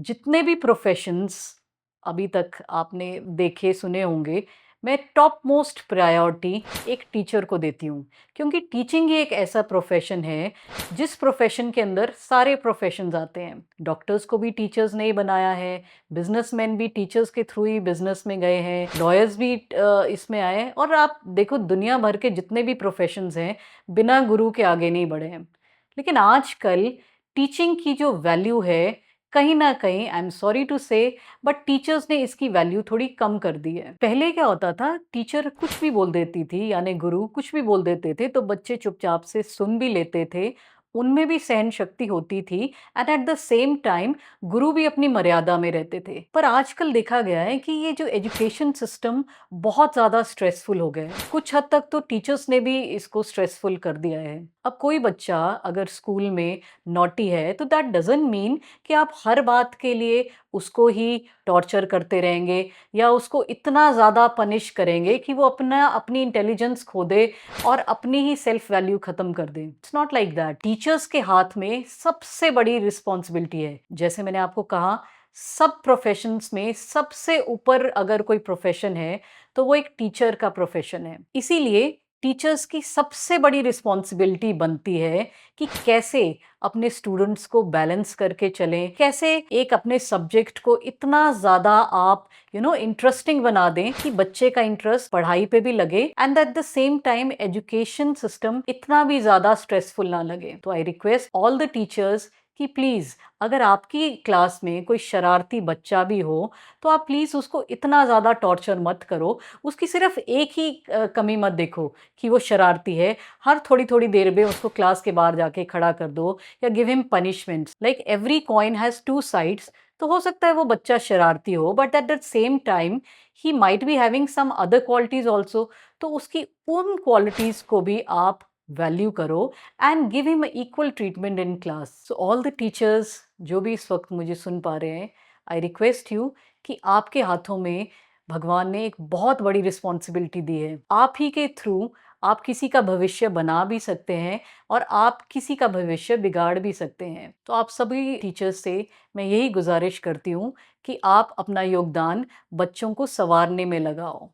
जितने भी प्रोफ़ेशंस अभी तक आपने देखे सुने होंगे, मैं टॉप मोस्ट प्रायोरिटी एक टीचर को देती हूँ। क्योंकि टीचिंग ही एक ऐसा प्रोफ़ेशन है, जिस प्रोफ़ेशन के अंदर सारे प्रोफ़ेशंस आते हैं। डॉक्टर्स को भी टीचर्स ने ही बनाया है, बिज़नेसमैन भी टीचर्स के थ्रू ही बिज़नेस में गए हैं, लॉयर्स भी इसमें आए हैं और आप देखो दुनिया भर के जितने भी प्रोफ़ेशंस हैं, बिना गुरु के आगे नहीं बढ़े हैं। लेकिन आजकल टीचिंग की जो वैल्यू है, कहीं न कहीं आई एम सॉरी टू से बट टीचर्स ने इसकी वैल्यू थोड़ी कम कर दी है। पहले क्या होता था टीचर कुछ भी बोल देती थी यानी गुरु कुछ भी बोल देते थे तो बच्चे चुपचाप से सुन भी लेते थे। उनमें भी सहन शक्ति होती थी and eight the same time गुरु भी अपनी मर्यादा में रहते थे। पर आजकल देखा गया है कि ये जो एजुकेशन सिस्टम बहुत ज़्यादा स्ट्रेसफुल हो गया है। कुछ हद तक तो टीचर्स ने भी इसको स्ट्रेसफुल कर दिया है। अब कोई बच्चा अगर स्कूल में नॉटी है तो दैट डज़न्ट मीन कि आप हर बात के लिए उसको ही टॉर्चर करते रहेंगे या उसको इतना ज़्यादा पनिश करेंगे कि वो अपनी इंटेलिजेंस खो दे और अपनी ही सेल्फ वैल्यू ख़त्म कर दे। It's not like that. Teachers के हाथ में सबसे बड़ी रिस्पॉन्सिबिलिटी है। जैसे मैंने आपको कहा, सब प्रोफेशंस में सबसे ऊपर अगर कोई प्रोफेशन है तो वो एक टीचर का प्रोफेशन है। इसीलिए टीचर्स की सबसे बड़ी रिस्पॉन्सिबिलिटी बनती है कि कैसे अपने स्टूडेंट्स को बैलेंस करके चलें, कैसे एक अपने सब्जेक्ट को इतना ज़्यादा आप इंटरेस्टिंग बना दें कि बच्चे का इंटरेस्ट पढ़ाई पे भी लगे and eight the same time education system इतना भी ज़्यादा स्ट्रेसफुल ना लगे। तो I request all the teachers कि प्लीज़ अगर आपकी क्लास में कोई शरारती बच्चा भी हो तो आप प्लीज़ उसको इतना ज़्यादा टॉर्चर मत करो। उसकी सिर्फ एक ही कमी मत देखो कि वो शरारती है। हर थोड़ी-थोड़ी देर में उसको क्लास के बाहर जाके खड़ा कर दो या give him punishments. Like every coin has two sides. तो हो सकता है वो बच्चा शरारती हो but at the same time he might be having some other qualities also. तो उसकी उन क्वालिटीज़ को भी आप वैल्यू करो and give him equal treatment in class. So all the teachers जो भी इस वक्त मुझे सुन पा रहे हैं, आई रिक्वेस्ट यू कि आपके हाथों में भगवान ने एक बहुत बड़ी रिस्पॉन्सिबिलिटी दी है। आप ही के थ्रू आप किसी का भविष्य बना भी सकते हैं और आप किसी का भविष्य बिगाड़ भी सकते हैं। तो आप सभी टीचर्स से मैं यही गुजारिश करती हूँ कि आप अपना योगदान बच्चों को संवारने में लगाओ।